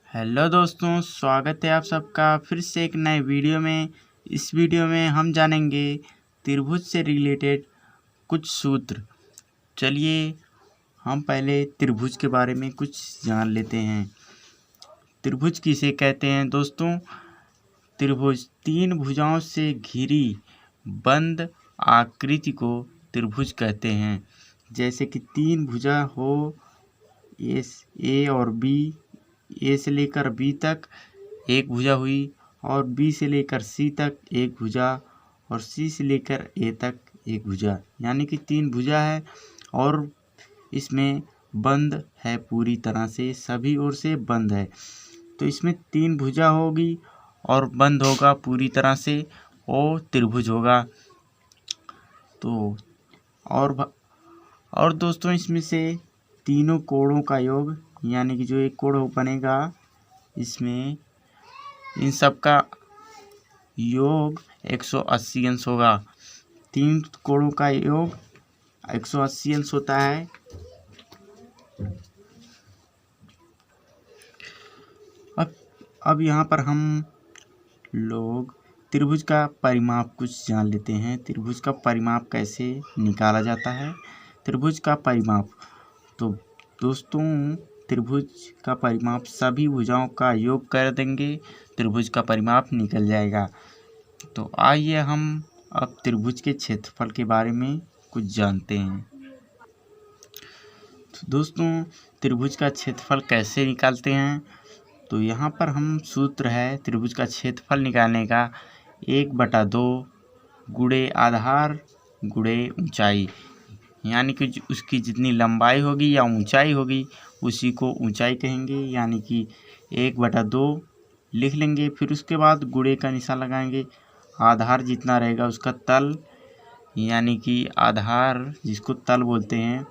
Hello दोस्तों, स्वागत है आप सबका फिर से एक नए वीडियो में। इस वीडियो में हम जानेंगे त्रिभुज से रिलेटेड कुछ सूत्र। चलिए हम पहले त्रिभुज के बारे में कुछ जान लेते हैं। त्रिभुज किसे कहते हैं दोस्तों? त्रिभुज तीन भुजाओं से घिरी बंद आकृति को त्रिभुज कहते हैं। जैसे कि तीन भुजा हो, ए और बी, ए से लेकर बी तक एक भुजा हुई, और बी से लेकर सी तक एक भुजा, और सी से लेकर ए तक एक भुजा, यानी कि तीन भुजा है और इसमें बंद है, पूरी तरह से सभी ओर से बंद है। तो इसमें तीन भुजा होगी और बंद होगा पूरी तरह से, वो त्रिभुज होगा। तो और दोस्तों इसमें से तीनों कोणों का योग, यानी कि जो एक कोण बनेगा इसमें इन सब का योग 180 अंश होगा। तीन कोणों का योग 180 अंश होता है। अब यहाँ पर हम लोग त्रिभुज का परिमाप कुछ जान लेते हैं। त्रिभुज का परिमाप कैसे निकाला जाता है? त्रिभुज का परिमाप, तो दोस्तों त्रिभुज का परिमाप सभी भुजाओं का योग कर देंगे, त्रिभुज का परिमाप निकल जाएगा। तो आइए हम अब त्रिभुज के क्षेत्रफल के बारे में कुछ जानते हैं। तो दोस्तों त्रिभुज का क्षेत्रफल कैसे निकालते हैं? तो यहाँ पर हम सूत्र है त्रिभुज का क्षेत्रफल निकालने का 1/2 गुणे आधार गुणे ऊंचाई, यानी कि उसकी जितनी लंबाई होगी या ऊंचाई होगी उसी को ऊंचाई कहेंगे, यानी कि 1/2 लिख लेंगे। फिर उसके बाद गुणे का निशान लगाएंगे। आधार जितना रहेगा उसका तल, यानी कि आधार जिसको तल बोलते हैं,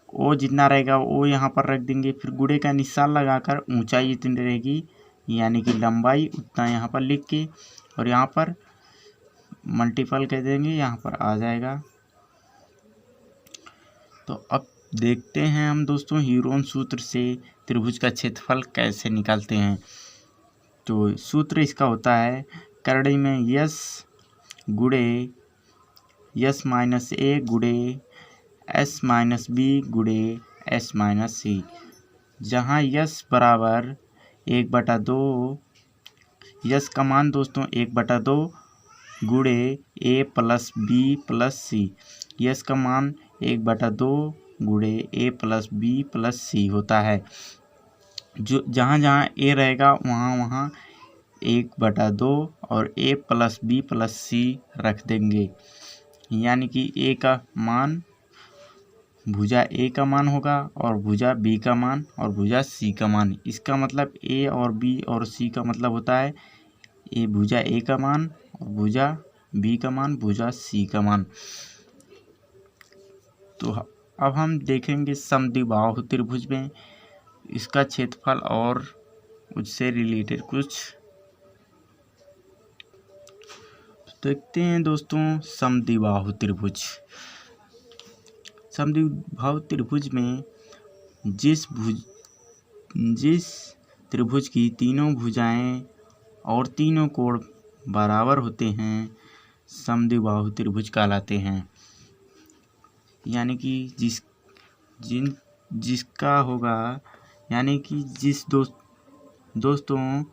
वो जितना रहेगा वो यहाँ पर रख देंगे। फिर गुणे का निशान लगाकर ऊंचाई जितनी रहेगी यानी कि लंबाई उतना यहाँ पर लिख के, और यहाँ पर मल्टीपल कह देंगे, यहाँ पर आ जाएगा। तो अब देखते हैं हम दोस्तों ह्यूरोन सूत्र से त्रिभुज का क्षेत्रफल कैसे निकालते हैं। तो सूत्र इसका होता है करड़ी में यस गुणे यस माइनस ए गुणे एस माइनस बी गुणे एस माइनस सी, जहाँ यस बराबर 1/2, यस का मान दोस्तों 1/2 गुणे ए प्लस बी प्लस सी, यस का मान 1/2 गुणे ए प्लस बी प्लस सी होता है। जो जहाँ जहाँ ए रहेगा वहाँ वहाँ 1/2 और ए प्लस बी प्लस सी रख देंगे, यानी कि ए का मान भुजा ए का मान होगा और भुजा बी का मान और भुजा सी का मान। इसका मतलब ए और बी और सी का मतलब होता है ए भुजा ए का मान और भुजा बी का मान, भुजा सी का मान। तो अब हम देखेंगे समद्विबाहु त्रिभुज में इसका क्षेत्रफल और उससे रिलेटेड कुछ देखते हैं दोस्तों। समद्विबाहु त्रिभुज, समद्विबाहु त्रिभुज में जिस त्रिभुज की तीनों भुजाएं और तीनों कोण बराबर होते हैं समद्विबाहु त्रिभुज कहलाते हैं। यानी कि जिसका होगा, यानी कि दोस्तों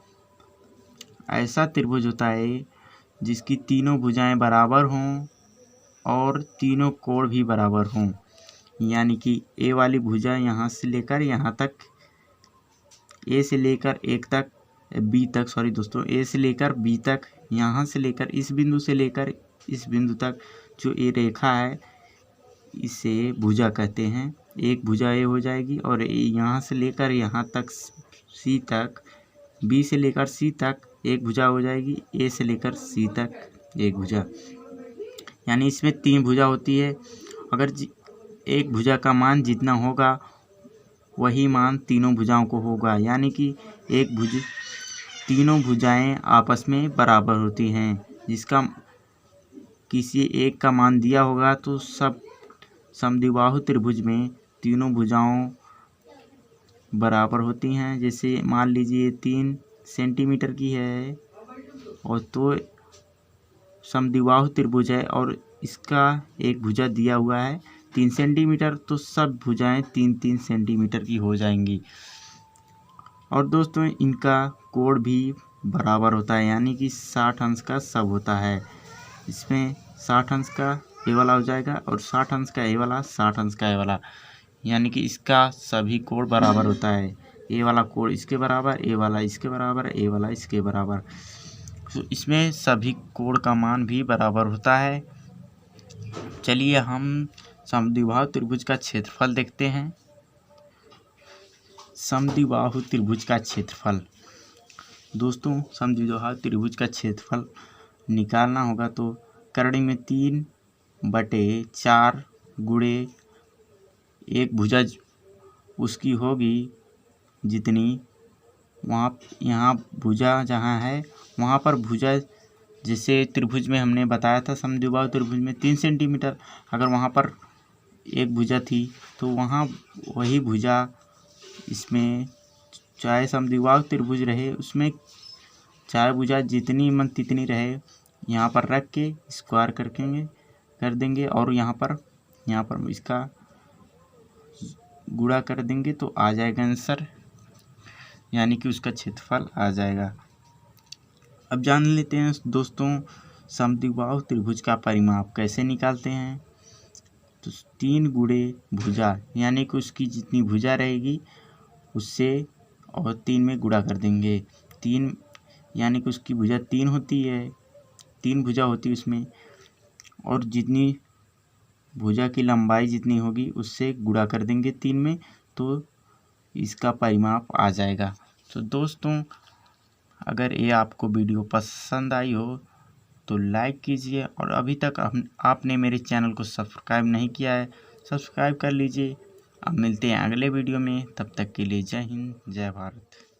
ऐसा त्रिभुज होता है जिसकी तीनों भुजाएं बराबर हों और तीनों कोण भी बराबर हों, यानी कि ए वाली भुजा यहाँ से लेकर यहाँ तक, ए से लेकर एक तक बी तक, सॉरी दोस्तों, ए से लेकर बी तक, यहाँ से लेकर इस बिंदु से लेकर इस बिंदु तक जो ये रेखा है इसे भुजा कहते हैं। एक भुजा ए हो जाएगी और यहाँ से लेकर यहाँ तक सी तक, बी से लेकर सी तक एक भुजा हो जाएगी, ए से लेकर सी तक एक भुजा, यानी इसमें तीन भुजा होती है। अगर एक भुजा का मान जितना होगा वही मान तीनों भुजाओं को होगा, यानी कि तीनों भुजाएं आपस में बराबर होती हैं। जिसका किसी एक का मान दिया होगा तो सब समद्विबाहु त्रिभुज में तीनों भुजाओं बराबर होती हैं। जैसे मान लीजिए 3 सेंटीमीटर की है और तो समद्विबाहु त्रिभुज है और इसका एक भुजा दिया हुआ है 3 सेंटीमीटर, तो सब भुजाएं 3-3 सेंटीमीटर की हो जाएंगी। और दोस्तों इनका कोण भी बराबर होता है, यानी कि 60 अंश का सब होता है। इसमें 60 अंश का ए वाला हो जाएगा और 60 अंश का ए वाला, 60 अंश का ए वाला, यानी कि इसका सभी कोण बराबर होता है। ए वाला कोण इसके बराबर, ए वाला इसके बराबर, ए वाला इसके बराबर। तो इसमें सभी कोण का मान भी बराबर होता है। चलिए हम समद्विबाहु त्रिभुज का क्षेत्रफल देखते हैं। समद्विबाहु त्रिभुज का क्षेत्रफल, दोस्तों समद्विबाहु त्रिभुज का क्षेत्रफल निकालना होगा तो करड़ी में 3/4 गुणे एक भुजा उसकी होगी जितनी, वहाँ यहाँ भुजा जहाँ है वहाँ पर भुजा, जैसे त्रिभुज में हमने बताया था समद्विबाहु त्रिभुज में 3 सेंटीमीटर, अगर वहाँ पर एक भुजा थी तो वहाँ वही भुजा इसमें, चाहे समद्विबाहु त्रिभुज रहे उसमें चाहे भुजा जितनी मन तितनी रहे, यहाँ पर रख के स्क्वायर कर देंगे और यहाँ पर इसका गुणा कर देंगे तो आ जाएगा आंसर, यानी कि उसका क्षेत्रफल आ जाएगा। अब जान लेते हैं दोस्तों समद्विबाहु त्रिभुज का परिमाप कैसे निकालते हैं। तो 3 गुणे भुजा, यानी कि उसकी जितनी भुजा रहेगी उससे और 3 में गुणा कर देंगे। 3 यानी कि उसकी भुजा 3 होती है, 3 भुजा होती है उसमें, और जितनी भुजा की लंबाई जितनी होगी उससे गुणा कर देंगे 3 में, तो इसका परिमाप आ जाएगा। तो दोस्तों अगर ये आपको वीडियो पसंद आई हो तो लाइक कीजिए, और अभी तक आपने मेरे चैनल को सब्सक्राइब नहीं किया है सब्सक्राइब कर लीजिए। अब मिलते हैं अगले वीडियो में, तब तक के लिए जय हिंद जय भारत।